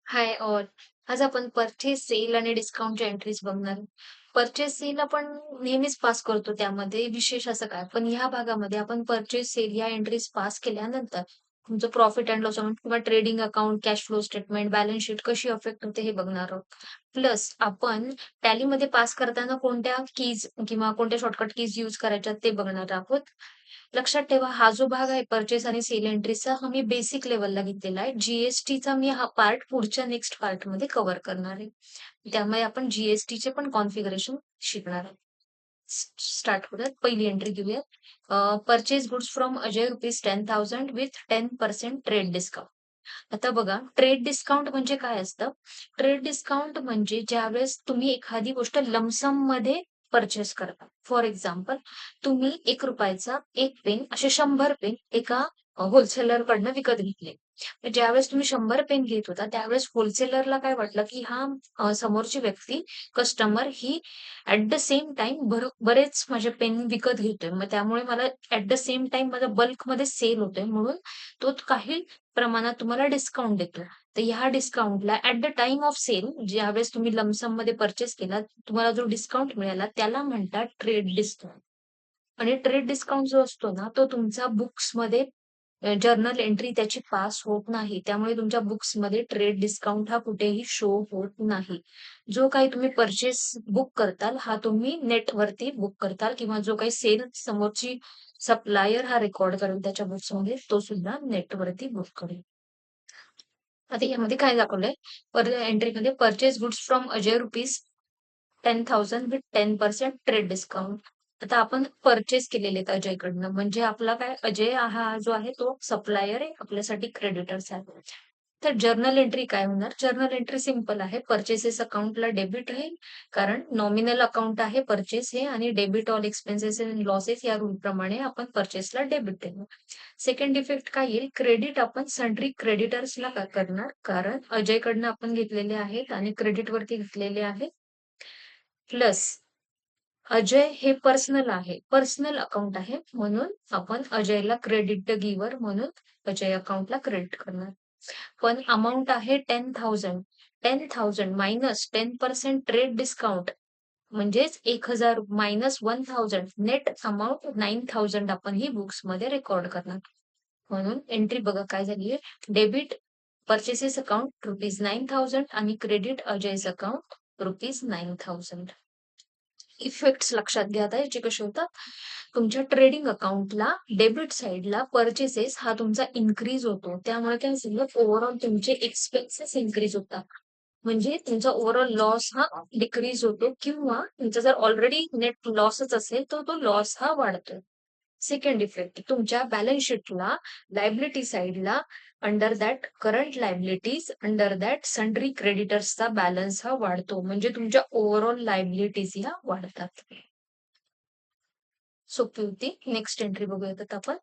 Hi all. आज आपण purchase sale आणि डिस्काउंटच्या एंट्रीज बघणार. परचेस सेल आपण नेहमीच पास करतो, त्यामध्ये विशेष असं काय. पण ह्या भागामध्ये आपण परचेस सेल या एंट्रीज पास केल्यानंतर तुमचं प्रॉफिट अँड लॉस अकाउंट किंवा trading account, cash flow statement, balance sheet कशी अफेक्ट होते हे बघणार आहोत. प्लस आपण टॅलीमध्ये पास करताना कोणत्या कीज किंवा कोणत्या शॉर्टकट कीज यूज करायच्या ते बघणार आहोत. लक्षात ठेवा, हा जो भाग आहे परचेस आणि सेल एंट्रीचा, हा मी बेसिक लेवलला घेतलेला आहे. जीएसटीचा मी हा पार्ट पुढच्या नेक्स्ट पार्टमध्ये कव्हर करणार आहे. त्यामुळे आपण जीएसटीचे पण कॉन्फिगरेशन शिकणार आहोत. स्टार्ट करूयात. पहिली एंट्री घेऊयात. Purchase goods from Ajay ₹10,000 with 10% trade discount. आता बघा, ट्रेड डिस्काउंट म्हणजे काय असतं? ट्रेड डिस्काउंट म्हणजे ज्यावेळेस तुम्ही एखादी गोष्ट लमसम मध्ये परचेस करता. फॉर एक्झाम्पल, तुम्ही ₹1 एक पेन, असे 100 पेन एका होलसेलर कडनं विकत घेतले. ज्यावेळेस तुम्ही 100 पेन घेत होता, त्यावेळेस होलसेलरला काय वाटलं, की हा समोरची व्यक्ती, customer he at the same time बरेच माझे पेन विकत घेतोय. मग त्यामुळे मला ऍट द सेम टाइम माझा बल्कमध्ये सेल होतोय, म्हणून तो काही प्रमाणात तुम्हाला डिस्काउंट देतो. तर ह्या डिस्काउंटला at the time of sale, ज्यावेळेस तुम्ही लमसम मध्ये परचेस केला, तुम्हाला जो डिस्काउंट मिळाला त्याला म्हणतात ट्रेड डिस्काउंट. आणि ट्रेड डिस्काउंट जो असतो ना, तो तुमचा बुक्समध्ये जर्नल एंट्री त्याची पास होत नाही. त्यामुळे तुमच्या बुक्समध्ये ट्रेड डिस्काउंट हा कुठेही शो होत नाही. जो काही तुम्ही परचेस बुक करताल, हा तुम्ही नेटवरती बुक करताल, किंवा जो काही सेल समोरची सप्लायर हा रेकॉर्ड करेल त्याच्या बुक्समध्ये, तो सुद्धा नेटवरती बुक करेल. आता यामध्ये काय दाखवलंय, पर एंट्रीमध्ये purchase goods from Ajay ₹10,000 with 10% trade discount. आता आपण परचेस केलेले आहेत अजयकडनं, म्हणजे आपला काय, अजय हा जो आहे तो सप्लायर आहे, आपल्यासाठी क्रेडिटर्स आहे. तर जर्नल एंट्री काय होणार? जर्नल एंट्री सिंपल आहे. परचेसेस अकाउंटला डेबिट राहील, कारण नॉमिनल अकाउंट आहे परचेस हे, आणि debit all expenses and losses या रूल प्रमाणे आपण परचेसला डेबिट देणार. सेकंड इफेक्ट काय येईल? क्रेडिट आपण सन्ड्री क्रेडिटर्सला का करणार, कारण अजयकडनं आपण घेतलेले आहेत आणि क्रेडिट वरती घेतलेले आहेत. प्लस अजय हे पर्सनल आहे, पर्सनल अकाउंट आहे, म्हणून आपण अजयला क्रेडिट द गिव्हर म्हणून अजय अकाउंटला क्रेडिट करणार. पण अमाउंट आहे 10,000. 10,000 मायनस 10% ट्रेड डिस्काउंट, म्हणजेच 1,000 मायनस 1,000, नेट अमाउंट 9,000 आपण ही बुक्स मध्ये रेकॉर्ड करणार. म्हणून एंट्री बघा काय झाली आहे. डेबिट परचेसेस अकाउंट ₹9,000 आणि क्रेडिट अजय's अकाउंट ₹9,000. इफेक्ट्स लक्षात घ्या आता याचे कसे होतात. तुमच्या ट्रेडिंग अकाउंटला डेबिट साइडला परचेसेस हा तुमचा इन्क्रीज होतो, त्यामुळे काय झालं, ओव्हरऑल तुमचे एक्सपेन्सेस इन्क्रीज होतात. म्हणजे तुमचा ओव्हरऑल लॉस हा डिक्रीज होतो, किंवा तुमचा जर ऑलरेडी नेट लॉसच असेल तर तो लॉस हा वाढतो. सेकंड इफेक्ट, तुमच्या बॅलन्स शीटला लायबिलिटी साइडला under that current liabilities, under that sundry क्रेडिटर्सचा बॅलन्स हा वाढतो, म्हणजे तुमच्या ओव्हरऑल लायबिलिटीज ह्या वाढतात. सोपी होती. नेक्स्ट एंट्री बघूयात आता आपण.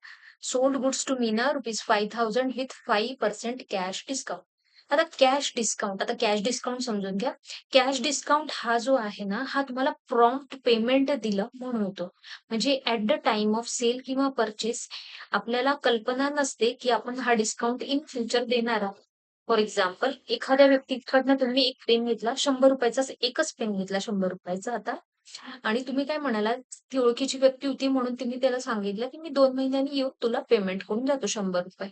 Sold goods to Meena ₹5,000 with 5% cash discount. आता कॅश डिस्काउंट, आता कॅश डिस्काउंट समजून घ्या. कॅश डिस्काउंट हा जो आहे ना, हा तुम्हाला प्रॉम्प्ट पेमेंट दिलं म्हणून होतो. म्हणजे at the time of sale किंवा परचेस आपल्याला कल्पना नसते की आपण हा डिस्काउंट इन फ्युचर देणार आहोत. फॉर एक्झाम्पल, एखाद्या व्यक्तीकडनं तुम्ही एक पेन घेतला, ₹100 एकच पेन घेतला ₹100. आता आणि तुम्ही काय म्हणालात, ती ओळखीची व्यक्ती होती म्हणून तुम्ही त्याला सांगितलं, की मी 2 महिन्यांनी येऊन तुला पेमेंट करून जातो ₹100.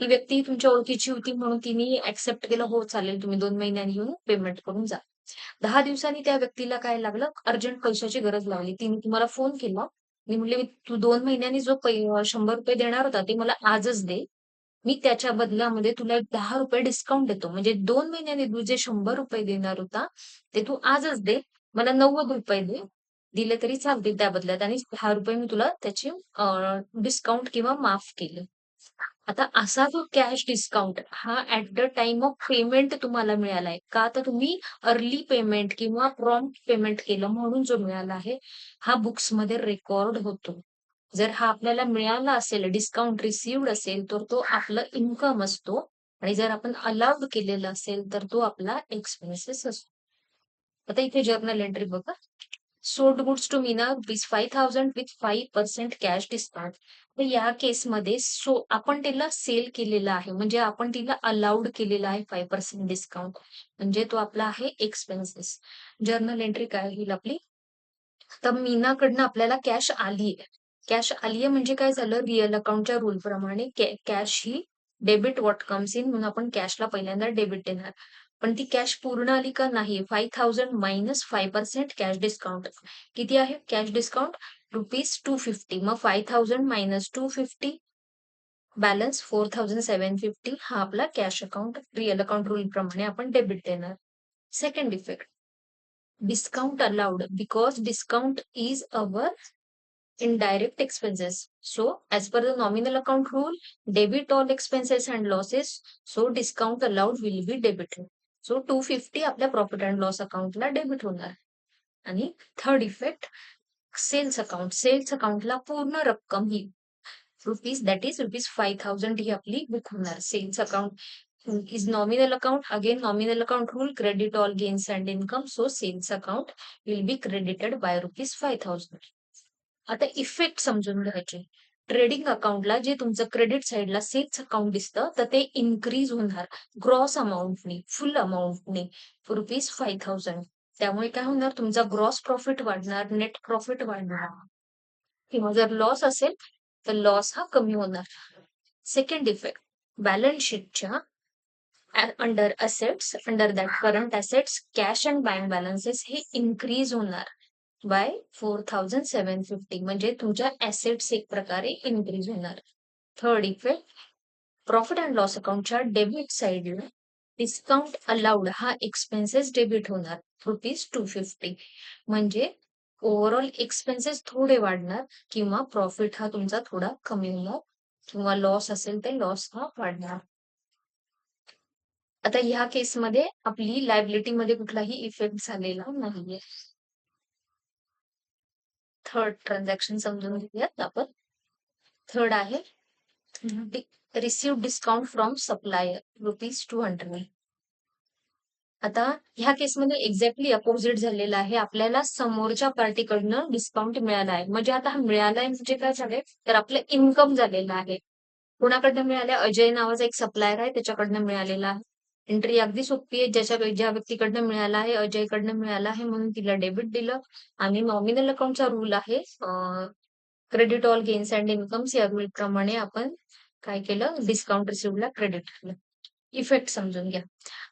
ही व्यक्ती तुमच्या ओळखीची होती म्हणून तिने ऍक्सेप्ट केलं, हो चालेल, तुम्ही 2 महिन्यांनी येऊन पेमेंट करून जा. 10 दिवसांनी त्या व्यक्तीला काय लागलं, अर्जंट पैशाची गरज लागली. तिने तुम्हाला फोन केला. मी म्हटले, तू 2 महिन्यांनी जो ₹100 देणार होता ते मला आजच दे. मी त्याच्या बदल्यामध्ये तुला एक ₹10 डिस्काउंट देतो. म्हणजे 2 महिन्यांनी तू जे ₹100 देणार होता, ते तू आजच दे. मला ₹90 दे. दिले तरी चालतील त्या बदल्यात, आणि ₹10 मी तुला त्याचे डिस्काउंट किंवा माफ केले. आता असा जो कॅश डिस्काउंट हा at the time of payment तुम्हाला मिळालाय का? तर तुम्ही अर्ली पेमेंट किंवा प्रॉम्प्ट पेमेंट केलं म्हणून जो मिळाला आहे, हा बुक्समध्ये रेकॉर्ड होतो. जर हा आपल्याला मिळाला असेल, डिस्काउंट रिसिव्ड असेल, तर तो आपलं इन्कम असतो, आणि जर आपण अलाउड केलेला असेल तर तो आपला एक्सपेन्सेस असतो. आता इथे जर्नल एंट्री बघा. Sold goods to Meena ₹5,000 with 5% cash discount. तर या केसमध्ये आपण तिला सेल केलेलं आहे, म्हणजे आपण तिला अलाउड केलेला आहे 5% डिस्काउंट. म्हणजे तो आपला आहे एक्सपेन्सेस. जर्नल एंट्री काय होईल आपली? तर मीनाकडनं आपल्याला कॅश आलीये. कॅश आलीये म्हणजे काय झालं? रिअल अकाउंटच्या रूल प्रमाणे cash he debit what comes in, म्हणून आपण कॅशला पहिल्यांदा डेबिट देणार. पण ती कॅश पूर्ण आली का? नाही. 5,000 मायनस 5% कॅश डिस्काउंट. किती आहे कॅश डिस्काउंट? ₹250. मग 5,000 मायनस 250 बॅलन्स 4,750 हा आपला cash account real account rule प्रमाणे आपण डेबिट देणार. Second effect, discount allowed because discount is our indirect expenses. So, as per the nominal account rule, debit all expenses and losses. So, discount allowed will be debited. So, 250 आपल्या profit and loss अकाउंटला debit होणार. आणि third effect, sales account. Sales अकाउंटला पूर्ण रक्कम ही rupees, that is ₹5,000 ही आपली बुक होणार. Sales account is nominal account. Again, nominal account rule, credit all gains and income. So, sales account will be credited by ₹5,000. आता इफेक्ट समजून घ्यायचे. ट्रेडिंग अकाउंटला जे तुमचं क्रेडिट साइडला सेल्स अकाउंट दिसतं, तर ते इन्क्रीज होणार ग्रॉस अमाऊंटने, फुल अमाऊंटने ₹5,000. त्यामुळे काय होणार? तुमचा ग्रॉस प्रॉफिट वाढणार, नेट प्रॉफिट वाढणार. किंवा जर लॉस असेल तर लॉस हा कमी होणार. सेकंड इफेक्ट, बॅलन्स शीटच्या under assets, under that current assets, cash and bank balances हे इन्क्रीज होणार बाय 4,750. म्हणजे तुमच्या ऍसेट्स एक प्रकारे इन्क्रीज होणार. Third effect, profit and loss अकाउंटच्या डेबिट साइडला डिस्काउंट अलाउड हा एक्सपेन्सेस डेबिट होणार ₹250. म्हणजे ओव्हरऑल एक्सपेन्सेस थोडे वाढणार किंवा प्रॉफिट हा तुमचा थोडा कमी होणार किंवा लॉस असेल तर लॉस हा वाढणार. आता ह्या केसमध्ये आपली लायबिलिटी मध्ये कुठलाही इफेक्ट झालेला नाहीये. थर्ड ट्रान्झॅक्शन समजून घेऊयात आपण. थर्ड आहे रिसीव्ह डिस्काउंट फ्रॉम सप्लायर ₹200. आता ह्या केसमध्ये एक्झॅक्टली अपोजिट झालेलं आहे. आपल्याला समोरच्या पार्टीकडनं डिस्काउंट मिळाला आहे. म्हणजे आता हा मिळालाय म्हणजे काय झालंय? तर आपलं इन्कम झालेलं आहे. कोणाकडनं मिळालंय? अजय नावाचा एक सप्लायर आहे, त्याच्याकडनं मिळालेला आहे. एंट्री अगदी सोपी आहे. ज्या व्यक्तीकडनं मिळाला आहे, अजयकडनं मिळाला आहे, म्हणून तिला डेबिट दिलं. आणि नॉमिनल अकाउंटचा रूल आहे credit all gains and incomes, या रूल प्रमाणे आपण काय केलं? डिस्काउंट रिसिव्हला क्रेडिट केलं. इफेक्ट समजून घ्या.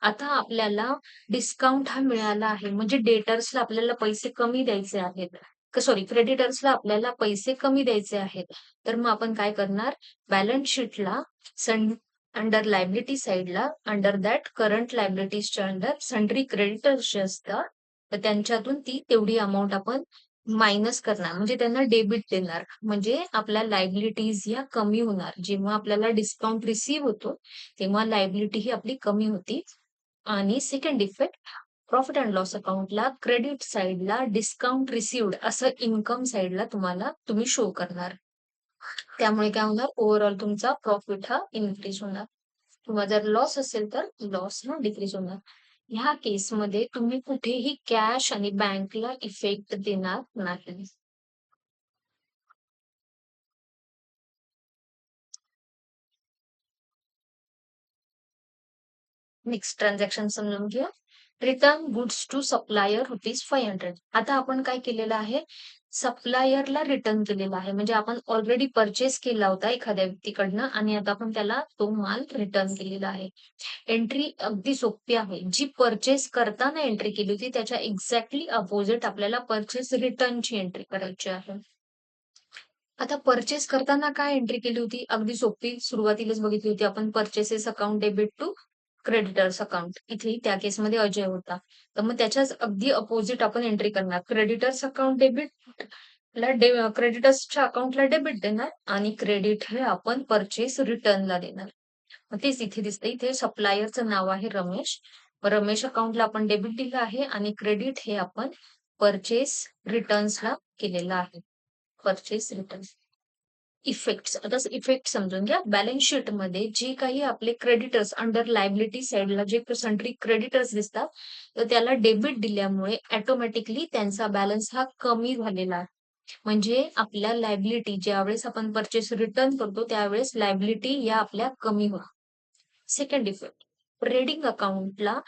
आता आपल्याला डिस्काउंट हा मिळाला आहे, म्हणजे डेटर्सला आपल्याला पैसे कमी द्यायचे आहेत. सॉरी, क्रेडिटर्सला आपल्याला पैसे कमी द्यायचे आहेत. तर मग आपण काय करणार? बॅलन्स शीटला अंडर लायबिलिटी साइडला, अंडर दॅट करंट लायबिलिटीजच्या अंडर सन्ड्री क्रेडिटर्स जे असतात, तर त्यांच्यातून ती तेवढी अमाऊंट आपण मायनस करणार, म्हणजे त्यांना डेबिट देणार. म्हणजे आपल्या लायबिलिटीज ह्या कमी होणार. जेव्हा आपल्याला डिस्काउंट रिसीव्ह होतो तेव्हा लायबिलिटी ही आपली कमी होती. आणि second effect, profit and loss अकाउंटला क्रेडिट साइडला डिस्काउंट रिसिव्ड असं इन्कम साइडला तुम्ही शो करणार. त्यामुळे काय होणार? ओव्हरऑल तुमचा प्रॉफिट हा इन्क्रीज होणार किंवा जर लॉस असेल तर लॉस हा डिक्रीज होणार. ह्या केसमध्ये तुम्ही कुठेही कॅश आणि बँकला इफेक्ट देणार नाही. नेक्स्ट ट्रान्झॅक्शन समजून घ्या. Return goods to supplier ₹500. आता आपण काय केलेलं आहे? सप्लायरला रिटर्न केलेला आहे. म्हणजे आपण ऑलरेडी परचेस केला होता एखाद्या व्यक्तीकडनं आणि आता आपण त्याला तो माल रिटर्न केलेला आहे. एंट्री अगदी सोपी आहे. जी परचेस करताना एंट्री केली होती त्याच्या एक्झॅक्टली अपोजिट आपल्याला परचेस रिटर्नची एंट्री करायची आहे. आता परचेस करताना काय एंट्री केली होती? अगदी सोपी, सुरुवातीलाच बघितली होती आपण, purchases account debit to creditors account. इथे त्या केसमध्ये अजय होता. तर मग त्याच्याच अगदी अपोजिट आपण एंट्री करणार. क्रेडिटर्स अकाउंट डेबिट क्रेडिटर्सच्या अकाउंटला डेबिट देणार आणि क्रेडिट हे आपण परचेस रिटर्नला देणार. मग तेच इथे दिसतं. इथे सप्लायरचं नाव आहे रमेश. रमेश अकाउंटला आपण डेबिट दिलं आहे आणि क्रेडिट हे आपण परचेस रिटर्न्सला केलेलं आहे. Purchase return. इफेक्ट्स. आता इफेक्ट समजून घ्या. बॅलन्स शीटमध्ये जे काही आपले क्रेडिटर्स अंडर लायबिलिटी साइडला जे सन्ट्री क्रेडिटर्स दिसतात, तर त्याला डेबिट दिल्यामुळे ऑटोमॅटिकली त्यांचा बॅलन्स हा कमी झालेला आहे. म्हणजे आपल्या लायबिलिटी ज्यावेळेस आपण पर्चेस रिटर्न करतो, त्यावेळेस लायबिलिटी या आपल्या कमी होतात. सेकंड इफेक्ट, ट्रेडिंग अकाउंटला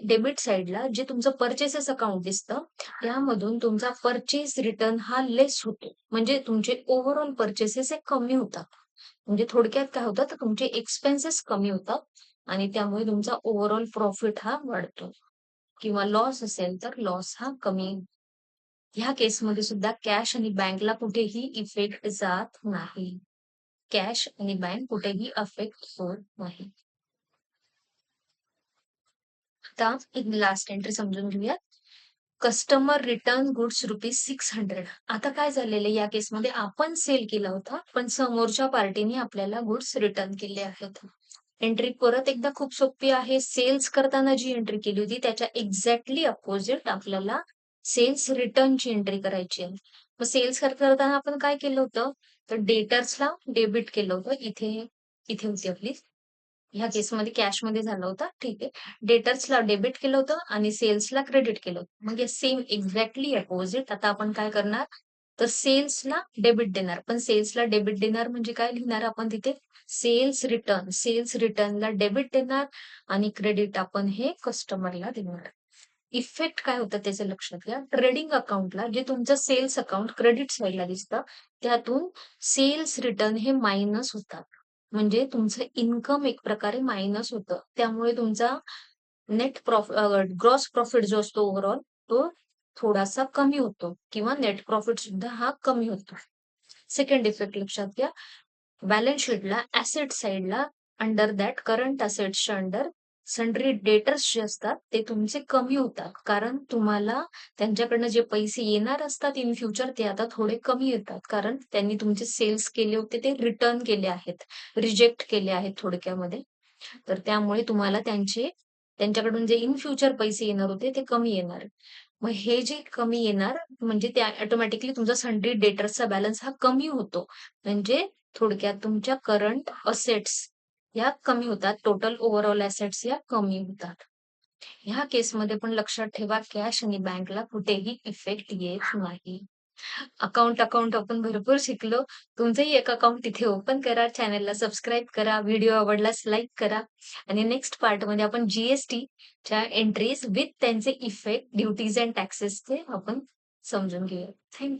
डेबिट साइडला जे तुमचं पर्चेसेस अकाउंट दिसतं, त्यामधून तुमचा पर्चेस रिटर्न हा लेस होतो. म्हणजे तुमचे ओव्हरऑल पर्चेसेस हे कमी होतात. म्हणजे थोडक्यात काय होतं, तर तुमचे एक्सपेन्सेस कमी होतात आणि त्यामुळे तुमचा ओव्हरऑल प्रॉफिट हा वाढतो किंवा लॉस असेल तर लॉस हा कमी. ह्या केसमध्ये सुद्धा कॅश आणि बँकला कुठेही इफेक्ट जात नाही. कॅश आणि बँक कुठेही अफेक्ट होत नाही. आता एक लास्ट एंट्री समजून घेऊयात. Customer return goods ₹600. आता काय झालेलं या केसमध्ये आपण सेल केला होता, पण समोरच्या पार्टीने आपल्याला गुड्स रिटर्न केले आहेत. एंट्री परत एकदा खूप सोपी आहे. सेल्स करताना जी एंट्री केली होती त्याच्या एक्झॅक्टली अपोजिट आपल्याला सेल्स रिटर्नची एंट्री करायची आहे. मग सेल्स करताना आपण काय केलं होतं, तर डेटर्सला डेबिट केलं होतं. इथे इथे होती आपली ह्या केसमध्ये कॅशमध्ये झालं होतं. ठीक आहे. डेटर्सला डेबिट केलं होतं आणि सेल्सला क्रेडिट केलं होतं. म्हणजे सेम एक्झॅक्टली अपोझिट. आता आपण काय करणार, तर सेल्सला डेबिट देणार. पण सेल्सला डेबिट देणार म्हणजे काय लिहिणार आपण तिथे? सेल्स रिटर्नला डेबिट देणार आणि क्रेडिट आपण हे कस्टमरला देणार. इफेक्ट काय होतं त्याचं लक्षात घ्या. ट्रेडिंग अकाउंटला जे तुमचं सेल्स अकाउंट क्रेडिट साइडला दिसतं, त्यातून सेल्स रिटर्न हे मायनस होतात. म्हणजे तुमचं इन्कम एक प्रकारे मायनस होतं. त्यामुळे तुमचा ग्रॉस प्रॉफिट जो असतो ओव्हरऑल तो थोडासा कमी होतो किंवा नेट प्रॉफिट सुद्धा हा कमी होतो. सेकंड इफेक्ट लक्षात घ्या. बॅलन्स शीटला ऍसेट साइडला अंडर दॅट करंट असेट्सच्या अंडर सन्ड्री डेटर्स जे असतात ते तुमचे कमी होतात. कारण तुम्हाला त्यांच्याकडनं जे पैसे येणार असतात इन फ्युचर ते आता थोडे कमी येतात. कारण त्यांनी तुमचे सेल्स केले होते ते रिटर्न केले आहेत, रिजेक्ट केले आहेत थोडक्यामध्ये. तर त्यामुळे तुम्हाला त्यांच्याकडून जे इन फ्युचर पैसे येणार होते ते कमी येणार. मग हे जे कमी येणार म्हणजे त्या ऑटोमॅटिकली तुमचा सन्ड्री डेटर्सचा बॅलन्स हा कमी होतो. म्हणजे थोडक्यात तुमच्या करंट असेट्स या कमी होतात. टोटल ओव्हरऑल असेट्स या कमी होतात. ह्या केसमध्ये पण लक्षात ठेवा कॅश आणि बँकला कुठेही इफेक्ट येत नाही. अकाउंट आपण भरपूर शिकलो. तुमचंही एक अकाउंट तिथे ओपन करा, चॅनलला सबस्क्राईब करा, व्हिडिओ आवडल्यास लाईक करा आणि नेक्स्ट पार्टमध्ये आपण च्या एंट्रीज विथ त्यांचे इफेक्ट, ड्युटीज अँड टॅक्सेसचे आपण समजून घेऊया. थँक